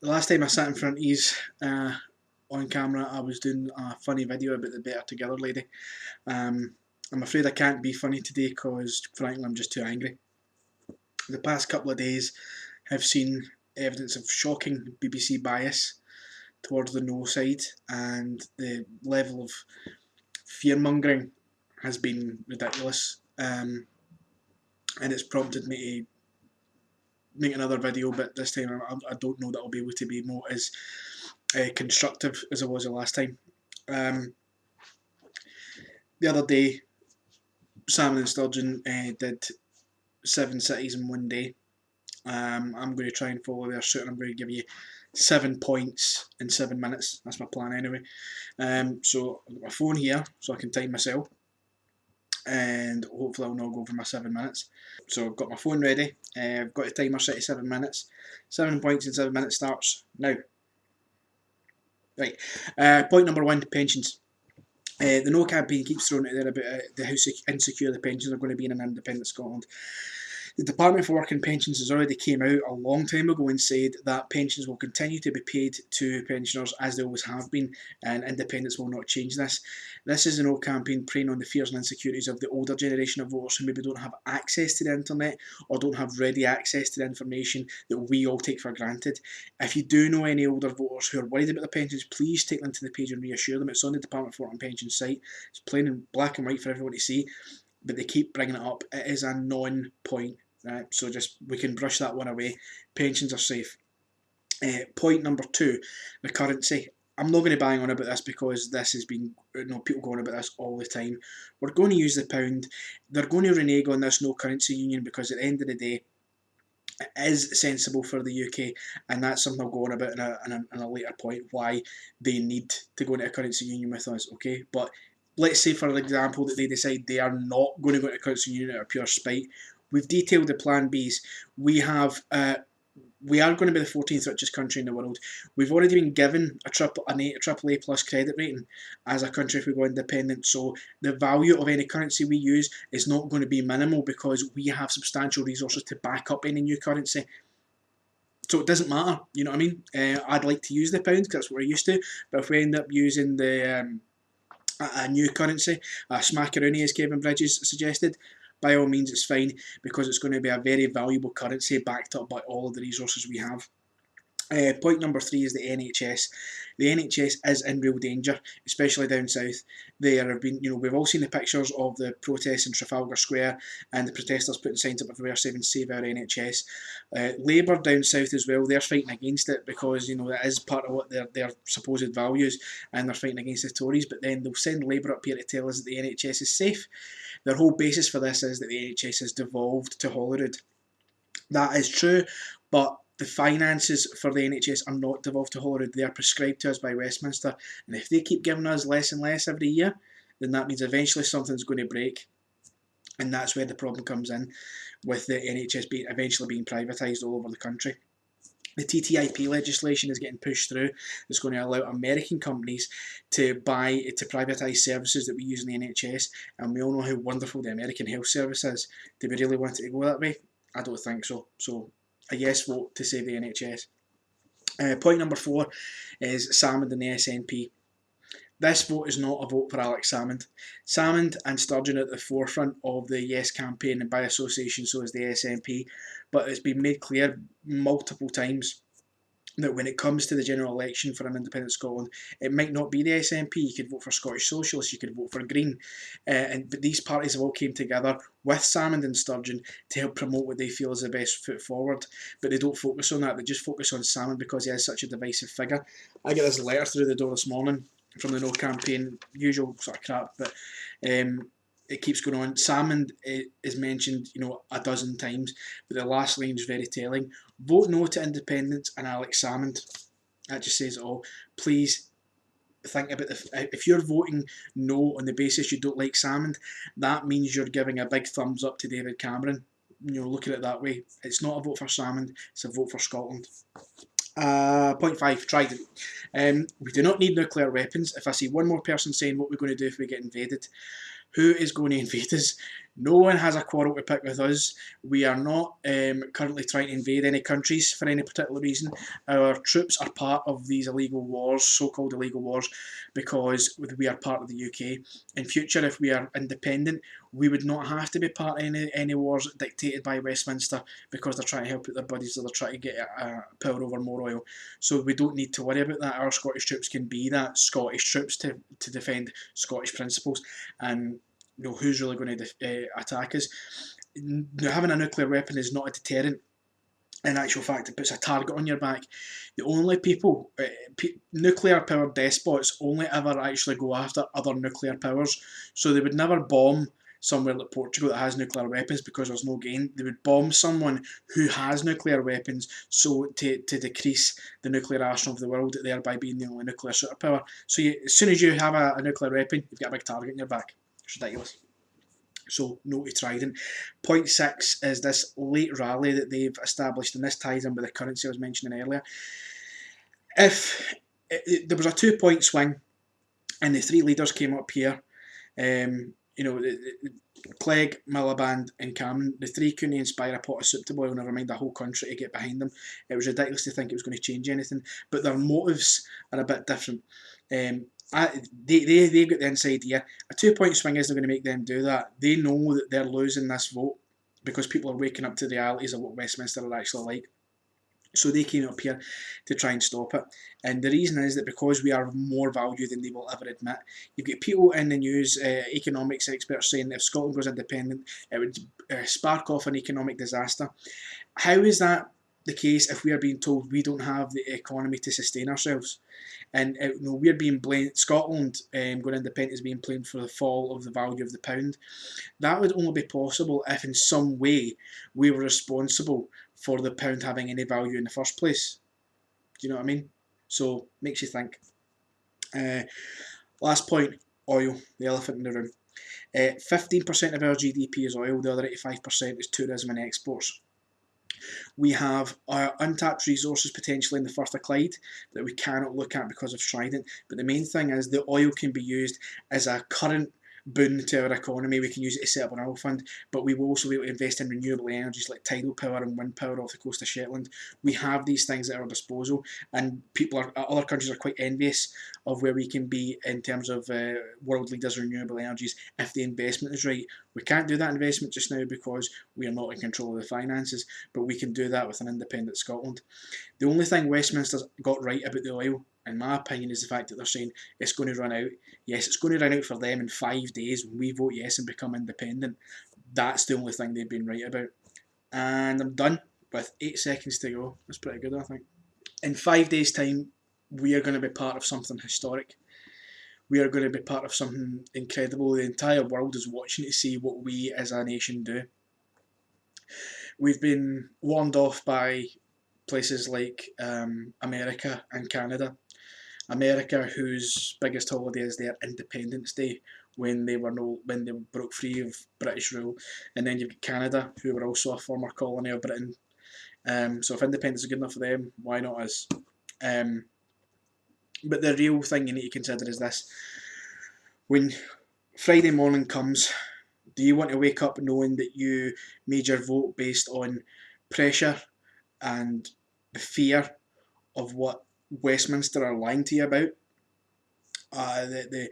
The last time I sat in front of yous on camera, I was doing a funny video about the Better Together lady. I'm afraid I can't be funny today because, frankly, I'm just too angry. The past couple of days have seen evidence of shocking BBC bias towards the no side, and the level of fear mongering has been ridiculous. And it's prompted me to make another video, but this time I don't know that I'll be able to be more as constructive as I was the last time. The other day, Salmon and Sturgeon did 7 cities in one day. I'm going to try and follow their suit, and I'm going to give you 7 points in 7 minutes. That's my plan anyway. So I've got my phone here so I can time myself, and hopefully I'll not go over my 7 minutes. So I've got my phone ready. I've got a timer set to 7 minutes. 7 points in 7 minutes starts now. Right. Point number 1, pensions. The No campaign keeps throwing it there about how insecure the pensions are going to be in an independent Scotland. The Department for Work and Pensions has already came out a long time ago and said that pensions will continue to be paid to pensioners as they always have been, and independents will not change this. This is an old campaign preying on the fears and insecurities of the older generation of voters who maybe don't have access to the internet or don't have ready access to the information that we all take for granted. If you do know any older voters who are worried about their pensions, please take them to the page and reassure them. It's on the Department for Work and Pensions site. It's plain in black and white for everyone to see, but they keep bringing it up. It is a non-point. Right, so just we can brush that one away. Pensions are safe. Point number 2, the currency. I'm not going to bang on about this because this has been, people going about this all the time. We're going to use the pound. They're going to renege on this no currency union because at the end of the day, it is sensible for the UK, and that's something I'll go on about in a later point, why they need to go into a currency union with us, okay? But let's say, for example, that they decide they are not going to go into a currency union out of pure spite. We've detailed the plan Bs. We are going to be the 14th richest country in the world. We've already been given a AAA plus credit rating as a country if we go independent. So the value of any currency we use is not going to be minimal because we have substantial resources to back up any new currency. So it doesn't matter, you know what I mean? I'd like to use the pound because that's what we're used to. But if we end up using a new currency, a smackaroonie as Kevin Bridges suggested, by all means it's fine because it's going to be a very valuable currency backed up by all of the resources we have. Point number 3 is the NHS. The NHS is in real danger, especially down south. There have been, we've all seen the pictures of the protests in Trafalgar Square and the protesters putting signs up everywhere saying "Save our NHS." Labour down south as well, they're fighting against it because that is part of what their supposed values, and they're fighting against the Tories. But then they'll send Labour up here to tell us that the NHS is safe. Their whole basis for this is that the NHS has devolved to Holyrood. That is true, but the finances for the NHS are not devolved to Holyrood. They are prescribed to us by Westminster. And if they keep giving us less and less every year, then that means eventually something's going to break. And that's where the problem comes in, with the NHS eventually being privatised all over the country. The TTIP legislation is getting pushed through. It's going to allow American companies to privatise services that we use in the NHS, and we all know how wonderful the American health service is. Do we really want it to go that way? I don't think so. So a yes vote to save the NHS. Point number 4 is Salmond and the SNP. This vote is not a vote for Alex Salmond. Salmond and Sturgeon are at the forefront of the Yes campaign, and by association so is the SNP, but it's been made clear multiple times that when it comes to the general election for an independent Scotland, it might not be the SNP. You could vote for Scottish Socialists, you could vote for Green, but these parties have all came together with Salmond and Sturgeon to help promote what they feel is the best foot forward, but they don't focus on that. They just focus on Salmond because he is such a divisive figure. I get this letter through the door this morning from the No campaign, usual sort of crap, but it keeps going on. Salmond is mentioned, a dozen times, but the last line is very telling. Vote no to independence and Alex Salmond. That just says it all. Please think about if you're voting no on the basis you don't like Salmond, that means you're giving a big thumbs up to David Cameron. Look at it that way. It's not a vote for Salmond, it's a vote for Scotland. Point 5, Trident. We do not need nuclear weapons. If I see one more person saying what we're going to do if we get invaded, who is going to invade us? No one has a quarrel to pick with us. We are not currently trying to invade any countries for any particular reason. Our troops are part of these illegal wars, so-called illegal wars, because we are part of the UK. In future, if we are independent, we would not have to be part of any wars dictated by Westminster because they're trying to help out their buddies or they're trying to get power over more oil. So we don't need to worry about that. Our Scottish troops can be that Scottish troops to defend Scottish principles. And who's really going to attack us? Having a nuclear weapon is not a deterrent. In actual fact, it puts a target on your back. The only people, nuclear powered despots, only ever actually go after other nuclear powers. So they would never bomb somewhere like Portugal that has nuclear weapons because there's no gain. They would bomb someone who has nuclear weapons so to decrease the nuclear arsenal of the world, thereby being the only nuclear superpower. So as soon as you have a nuclear weapon, you've got a big target on your back. It's ridiculous. So no to Trident. Point 6 is this late rally that they've established, and this ties in with the currency I was mentioning earlier. If there was a 2-point swing and the three leaders came up here, Clegg, Miliband and Cameron, the three couldn't inspire a pot of soup to boil, never mind a whole country to get behind them. It was ridiculous to think it was going to change anything, but their motives are a bit different. They've got the inside ear. A 2-point swing isn't going to make them do that. They know that they're losing this vote because people are waking up to the realities of what Westminster are actually like. So they came up here to try and stop it. And the reason is that because we are more value than they will ever admit. You've got people in the news, economics experts saying that if Scotland goes independent, it would spark off an economic disaster. How is that the case if we are being told we don't have the economy to sustain ourselves? And we're being blamed, Scotland going independent is being blamed for the fall of the value of the pound. That would only be possible if in some way we were responsible for the pound having any value in the first place. Do you know what I mean? So, makes you think. Last point, oil, the elephant in the room. 15% of our GDP is oil, the other 85% is tourism and exports. We have untapped resources potentially in the Firth of Clyde that we cannot look at because of Trident, but the main thing is the oil can be used as a current boon to our economy. We can use it to set up an oil fund, but we will also be able to invest in renewable energies like tidal power and wind power off the coast of Shetland. We have these things at our disposal, and other countries are quite envious of where we can be in terms of world leaders in renewable energies if the investment is right. We can't do that investment just now because we are not in control of the finances, but we can do that with an independent Scotland. The only thing Westminster's got right about the oil, in my opinion, is the fact that they're saying it's going to run out. Yes, it's going to run out for them in 5 days when we vote yes and become independent. That's the only thing they've been right about. And I'm done with 8 seconds to go. That's pretty good, I think. In 5 days' time, we are going to be part of something historic. We are going to be part of something incredible. The entire world is watching to see what we as a nation do. We've been warned off by places like America and Canada. America, whose biggest holiday is their Independence Day, when they broke free of British rule, and then you've got Canada, who were also a former colony of Britain. So if independence is good enough for them, why not us? But the real thing you need to consider is this: when Friday morning comes, do you want to wake up knowing that you made your vote based on pressure and the fear of what Westminster are lying to you about? The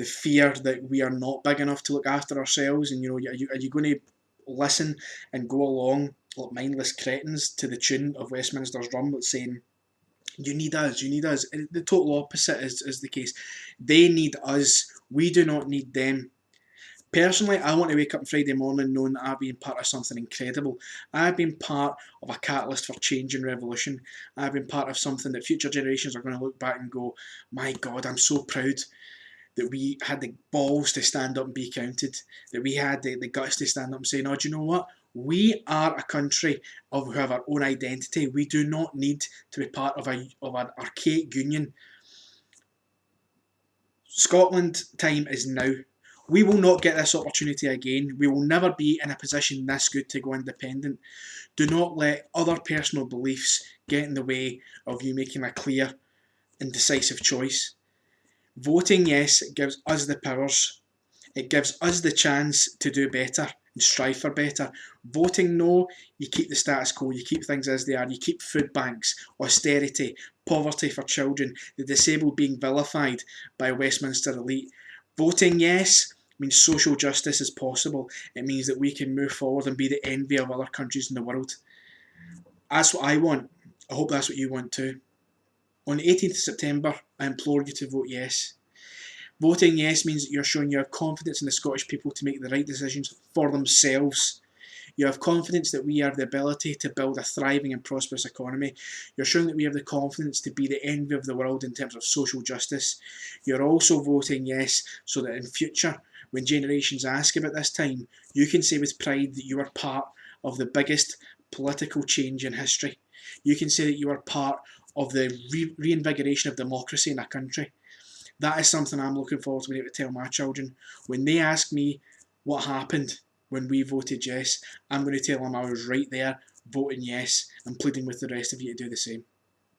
fear that we are not big enough to look after ourselves, and are you going to listen and go along like mindless cretins to the tune of Westminster's drum that's saying, you need us, you need us? And the total opposite is the case. They need us, we do not need them. Personally, I want to wake up on Friday morning knowing that I've been part of something incredible. I've been part of a catalyst for change and revolution. I've been part of something that future generations are going to look back and go, my God, I'm so proud that we had the balls to stand up and be counted, that we had the guts to stand up and say, no, do you know what? We are a country who have our own identity. We do not need to be part of an archaic union. Scotland time is now. We will not get this opportunity again. We will never be in a position this good to go independent. Do not let other personal beliefs get in the way of you making a clear and decisive choice. Voting yes gives us the powers. It gives us the chance to do better. and strive for better. Voting no, you keep the status quo, you keep things as they are, you keep food banks, austerity, poverty for children, the disabled being vilified by a Westminster elite. Voting yes means social justice is possible. It means that we can move forward and be the envy of other countries in the world. That's what I want. I hope that's what you want too. On the 18th of September, I implore you to vote yes. Voting yes means that you're showing you have confidence in the Scottish people to make the right decisions for themselves. You have confidence that we have the ability to build a thriving and prosperous economy. You're showing that we have the confidence to be the envy of the world in terms of social justice. You're also voting yes so that in future, when generations ask about this time, you can say with pride that you are part of the biggest political change in history. You can say that you are part of the reinvigoration of democracy in a country. That is something I'm looking forward to being able to tell my children. When they ask me what happened when we voted yes, I'm going to tell them I was right there voting yes and pleading with the rest of you to do the same.